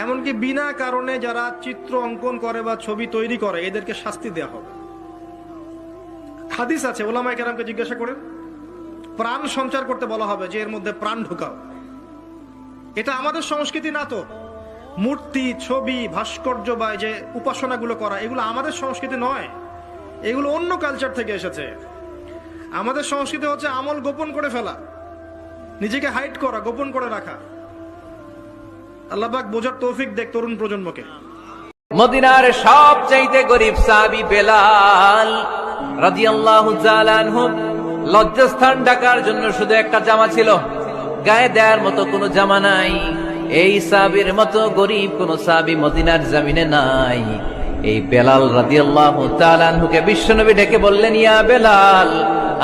এমনকি বিনা কারণে যারা চিত্র অঙ্কন করে বা ছবি তৈরি করে এদেরকে শাস্তি দেওয়া হবে। হাদিস আছে, ওলামায়ে কেরামকে জিজ্ঞাসা করেন, প্রাণ সঞ্চার করতে বলা হবে যে এর মধ্যে প্রাণ ঢুকাও। এটা আমাদের সংস্কৃতি না তো। মূর্তি, ছবি, ভাস্কর্য বা যে উপাসনাগুলো করা, এগুলো আমাদের সংস্কৃতি নয়, এগুলো অন্য কালচার থেকে এসেছে। আমাদের সংস্কৃতি হচ্ছে আমল গোপন করে ফেলা, নিজেকে হাইড করা, গোপন করে রাখা। আল্লাহ পাক বোঝার তৌফিক দেখ তরুণ প্রজন্মকে। মদিনার সবচাইতে গরীব সাহাবী বেলাল রাদিয়াল্লাহু তাআলা আনহু, লজ্জাস্থান ঢাকার জন্য শুধু একটা জামা ছিল, গায়ে দেওয়ার মতো কোনো জামা নাই। এই সাহাবীর মতো গরীব কোন সাহাবী মদিনার জমিনে নাই। এই বেলাল রাদিয়াল্লাহু তাআলা আনহুকে বিশ্বনবী ডেকে বললেন, ইয়া বেলাল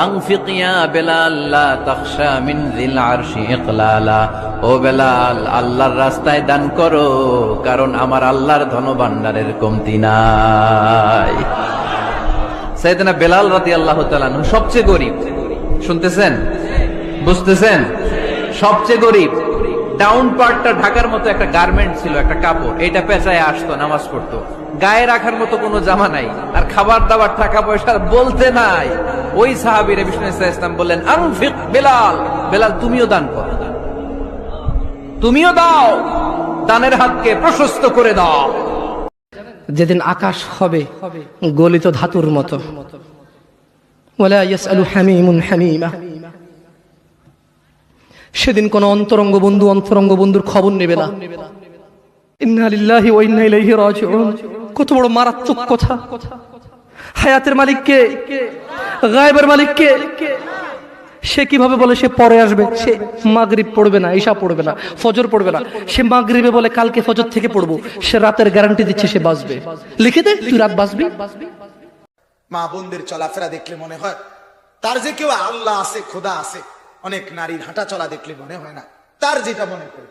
আনফিক ইয়া বেলাল লা তাখশা মিন যিল আরশি ইকলালা। ও বেলাল, আল্লাহর রাস্তায় দান করো, কারণ আমার আল্লাহর ধনভাণ্ডারের কমতি নাই। সাইয়েদনা বেলাল রাদিয়াল্লাহু তাআলা আনহু সবচেয়ে গরীব। শুনতেছেন, বুঝতেছেন? সবচেয়ে গরীব। ডাউন পার্টটা ঢাকার মতো একটা গার্মেন্ট ছিল, একটা কাপড়, এটা পেঁচায় আসতো, নামাজ পড়তো। গায়ে রাখার মতো কোনো জামা নাই, আর খাবার দাবার টাকা পয়সা বলতে নাই। ওই সাহাবীরে বিষ্ণু ইসলাম বললেন, আনফিক বেলাল, বেলাল তুমিও দান করো, তুমিও দাও, দানের হাতকে প্রশস্ত করে দাও। যেদিন আকাশ হবে গলিত ধাতুর মতো, ওয়ালা ইয়াসআলু হামিমুন হামিমা, সেদিন কোন অন্তরঙ্গ বন্ধুর খবর নেবে না। ইন্না লিল্লাহি ওয়া ইন্না ইলাইহি রাজিউন। কত বড় মারাত্মক কথা! হায়াতের মালিক কে? গায়েবের মালিক কে? সে কিভাবে বলে সে পরে আসবে? সে মাগরিব পড়বে না, ঈশা পড়বে না, ফজর পড়বে না। সে মাগরিবে বলে কালকে ফজর থেকে পড়বো। সে রাতের গ্যারান্টি দিচ্ছে সে বাঁচবে। লিখে দে, তুই রাত বাঁচবি। মা বোনদের চলাফেরা দেখলে মনে হয় তার যে কেউ আল্লাহ আছে, খোদা আছে। অনেক নারীর হাঁটা চলা দেখলে মনে হয় না, তার যেটা মনে করে।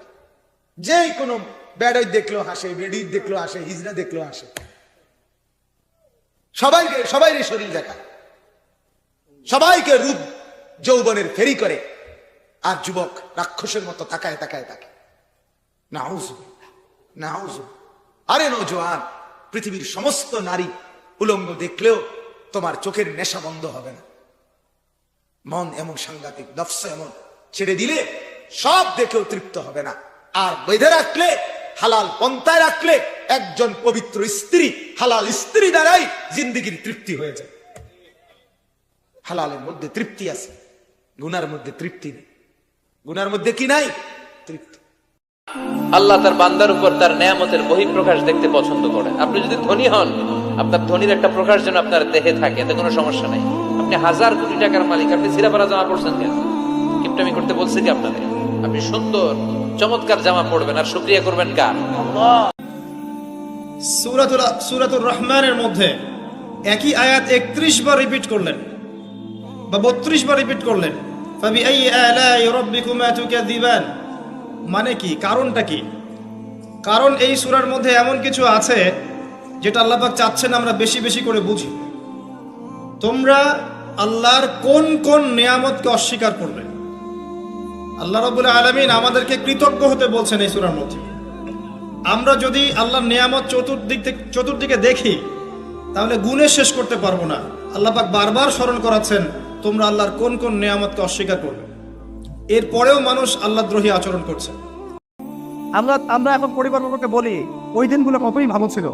যে কোনো বেড়ই দেখলো হাসে, বেড়ির দেখলো হাসে, হিজড়া দেখলো হাসে। সবাই শরীর দেখা, সবাইকে রূপ যৌবনের ফেরি করে, আর যুবক রাক্ষসের মতো তাকায় তাকায় তাকে। নাউজুবিল্লাহ। আরে নওজোয়ান, পৃথিবীর সমস্ত নারী উলঙ্গ দেখলেও তোমার চোখের নেশা বন্ধ হবে না। মন এমন সাংঘাতিক, নফস এমন, ছেড়ে দিলে সব দেখেও তৃপ্ত হবে না। আর বেঁধে রাখলে, হালাল পন্থায় রাখলে, একজন পবিত্র স্ত্রী, হালাল স্ত্রী দ্বারাই জিন্দেগির তৃপ্তি হয়ে যায়। হালালের মধ্যে তৃপ্তি আছে, গুনার মধ্যে তৃপ্তি নেই। গুনার মধ্যে কি নাই? তৃপ্তি। আল্লাহ তার বান্দার উপর তার নেয়ামতের বহিঃপ্রকাশ দেখতে পছন্দ করেন। আপনি যদি ধনী হন, আপনার ধনীর একটা প্রকাশ যেন আপনার দেহে থাকে, এতে কোনো সমস্যা নাই। আপনি 1000 কোটি টাকার মালিক, আপনি সিরাপাড়া জামা পড়ছেন কেন? কিপটামি করতে বলছে কি আপনাদের? আপনি সুন্দর চমৎকার জামা পড়বেন আর শুকরিয়া করবেন কার? আল্লাহ। সূরাতুর রহমানের মধ্যে একই আয়াত 31 বার রিপিট করলেন বা 32 বার রিপিট করলেন। ফাবিআইয়ি আলাই রাব্বিকুমা তুকাযিবান। মানে কি? কারণটা কি? কারণ এই সূরার মধ্যে এমন কিছু আছে যেটা আল্লাহ পাক চাচ্ছেন আমরা বেশি বেশি করে বুঝি। তোমরা আল্লাহর কোন কোন নিয়ামতকে অস্বীকার করবে? আল্লাহ রাব্বুল আলামিন আমাদেরকে কৃতজ্ঞ হতে বলছেন এই সূরার মধ্যে। আমরা যদি আল্লাহর নিয়ামত চতুর্দিকে দেখি, তাহলে গুণে শেষ করতে পারবো না। আল্লাহ পাক বারবার স্মরণ করাচ্ছেন তোমরা আল্লাহর কোন কোন নিয়ামতকে অস্বীকার করবে। এরপরেও মানুষ আল্লাহদ্রোহী আচরণ করছে। আমরা এখন পরিবারকে বলি, ওই দিনগুলো কতই ভালো ছিল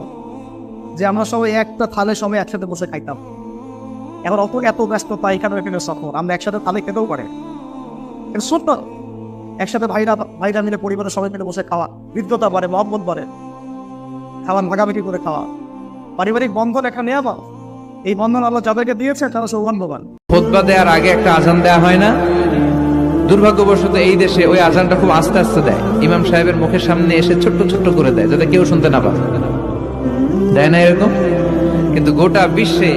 যে আমরা সবাই একটা থালের সময় একসাথে বসে খাইতাম। এখন এত ব্যস্ত পাইখানা সফর, আমরা একসাথে থালে খেতেও পারে। ছোট্ট একসাথে ভাইরা মিলে, পরিবারের সবাই মিলে বসে খাওয়া, হৃদ্যতা বাড়ে, মহব্বত বাড়ে, খাওয়া ভাগাভাগি করে খাওয়া, পারিবারিক বন্ধন একটা নিয়ামত। এই বন্ধন আল্লাহ যাদেরকে দিয়েছে তারা সৌভাগ্যবান। খুতবা দেওয়ার আগে একটা আজান দেয়া হয় না? দুর্ভাগ্যবশত এই দেশে ওই আজানটা খুব আস্তে আস্তে দেয়, ইমাম সাহেবের মুখের সামনে এসে ছোট্ট ছোট্ট করে দেয়, যাতে কেউ শুনতে না পায়। দেয় না এরকম? কিন্তু গোটা বিশ্বে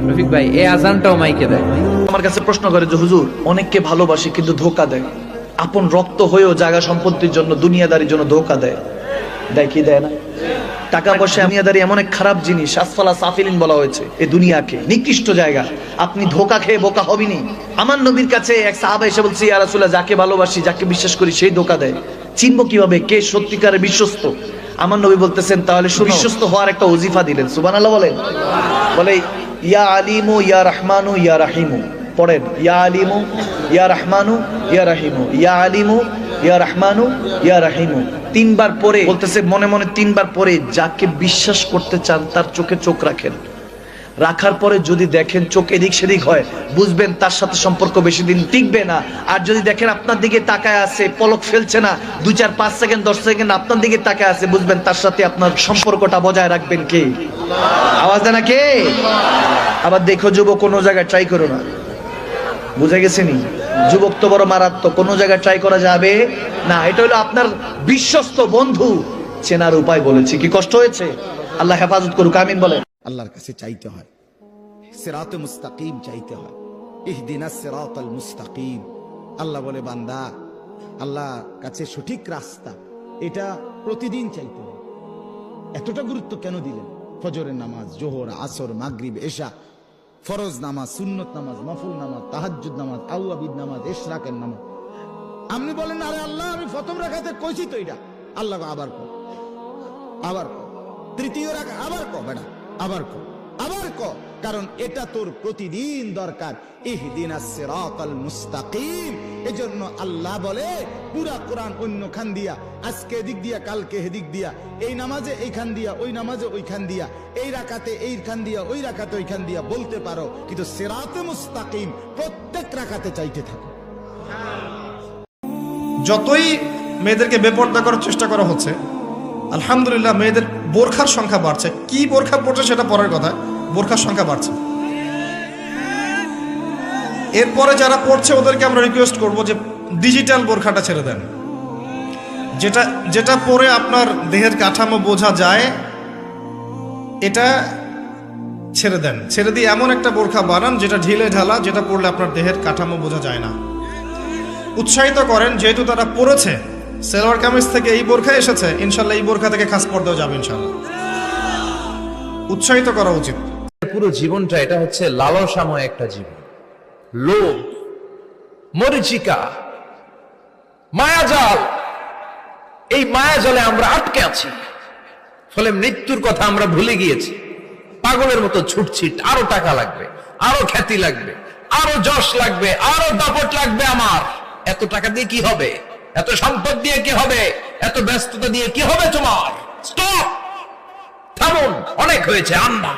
রফিক ভাই এই আজানটাও মাইকে দেয়। আমার কাছে প্রশ্ন করে যে হুজুর, অনেককে ভালোবাসি কিন্তু ধোকা দেয়। আপন রক্ত হয়েও জায়গা সম্পত্তির জন্য, দুনিয়াদারির জন্য ধোকা দেয়। দেয় কি দেয় না? টাকা পয়সা দুনিয়াদারি এমন এক খারাপ জিনিস, আসফালা সাফিলিন বলা হয়েছে এই দুনিয়াকে, নিকৃষ্ট জায়গা। আপনি ধোকা খেয়ে বোকা হবেনি। আমার নবীর কাছে এক সাহাবা এসে বলছে, ইয়া রাসূলুল্লাহ, যাকে ভালোবাসি, যাকে বিশ্বাস করি, সেই ধোকা দেয়। চিনবো কিভাবে কে সত্যিকারের বিশ্বস্ত? আমার নবী বলতেছেন তাহলে বিশ্বস্ত হওয়ার একটা ওজিফা দিলেন, সুবহানাল্লাহ বলেন। বলে ইয়া আলিমু ইয়া রহমানু ইয়া রাহিমু, পড়েন ইয়া আলিমু ইয়া রহমানু ইয়া রাহিমু, ইয়া আলিমু ইয়া রহমানু ইয়া রাহিমু, 3 বার পরে বলতেছে, মনে মনে 3 বার পরে যাকে বিশ্বাস করতে চান তার চোখে চোখ রাখেন। রাখার পরে যদি দেখেন চোখ এদিক সেদিক হয়, বুঝবেন তার সাথে সম্পর্ক বেশি দিন টিকবে না। আর যদি দেখেন আপনার দিকে তাকায় আছে, পলক ফেলছে না, 2, 4, 5 সেকেন্ড 10 সেকেন্ড আপনার দিকে তাকায় আছে, বুঝবেন তার সাথে আপনার সম্পর্কটা বজায় রাখবেন কে? আওয়াজ দেয় না কে? আবার দেখো যুবক, কোনো জায়গায় ট্রাই করো না, বুঝে গেছেনি? যুবক তো বড় মারাত্মক, কোনো জায়গায় ট্রাই করা যাবে না। এটা হলো আপনার বিশ্বস্ত বন্ধু চেনার উপায় বলেছি। কি কষ্ট হয়েছে? আল্লাহ হেফাজত করুক, আমিন বলেন। আল্লাহর কাছে চাইতে হয়, সিরাতে মুস্তাকিম চাইতে হয়, ইহদিনাস সিরাতাল মুস্তাকিম। আল্লাহ বলে বান্দা, আল্লাহ কাছে সঠিক রাস্তা এটা প্রতিদিন চাইতে হয়। এতটা গুরুত্ব কেন দিলেন? ফজরের নামাজ, জোহর, আসর, মাগরিব, এশা, ফরজ নামাজ, সুন্নত নামাজ, নফল নামাজ, তাহাজ্জুদ নামাজ, আউয়াবিদ নামাজ, ইশরাকের নামাজ। আপনি বলেন আরে আল্লাহ আমি প্রথম রাকাতে কইছি তো এটা, আল্লাহ আবার কর, আবার কর, তৃতীয় রাকাত আবার কর, বেটা আবার কর, আবার কর, কারণ এটা তোর প্রতিদিন দরকার। ইহদিনাস সিরাতাল মুস্তাকিম। এজন্য আল্লাহ বলে পুরা কোরআন অন্য খান দিয়া, আজকে এদিক দিয়া, কালকে এদিক দিয়া, এই নামাজে এইখান দিয়া, ওই নামাজে ওইখান দিয়া, এই রাকাতে এইখান দিয়া, ওই রাকাতে ওইখান দিয়া বলতে পারো, কিন্তু সিরাতে মুস্তাকিম প্রত্যেক রাকাতে চাইতে থাকো। যতই মেয়েদেরকে বেপর্দা করার চেষ্টা করা হচ্ছে, আলহামদুলিল্লাহ মেয়েদের বোরখার সংখ্যা বাড়ছে। কি বোরখা পড়ছে সেটা পরের কথা, বোরখার সংখ্যা বাড়ছে। এরপরে যারা পড়ছে ওদেরকে আমরা রিকোয়েস্ট করব যে ডিজিটাল বোরখাটা ছেড়ে দেন, যেটা যেটা পরে আপনার দেহের কাঠামো বোঝা যায়, এটা ছেড়ে দেন। ছেড়ে দিয়ে এমন একটা বোরখা বানান যেটা ঢিলে ঢালা, যেটা পরলে আপনার দেহের কাঠামো বোঝা যায় না। উৎসাহিত করেন, যেহেতু তারা পড়েছে, সালোয়ার কামিজ থেকে এই বোরখা এসেছে, ইনশাল্লাহ এই বোরখা থেকে খাস পর্দাও যাবে ইনশাল্লাহ। উৎসাহিত করা উচিত। পুরো জীবনটা এটা হচ্ছে লালসাময় একটা জীবন, লোভ, মরিচিকা, মায়াজাল। এই মায়াজালে আমরা আটকে আছি, ফলে মৃত্যুর কথা আমরা ভুলে গিয়েছি। পাগলের মতো ছুটছি, আরো টাকা লাগবে, আরো খ্যাতি লাগবে, আরো যশ লাগবে, আরো দাপট লাগবে। আমার এত টাকা দিয়ে কি হবে? এত সম্পদ দিয়ে কি হবে? এত ব্যস্ততা দিয়ে কি হবে তোমার? স্টপ, থামুন, অনেক হয়েছে। আন্না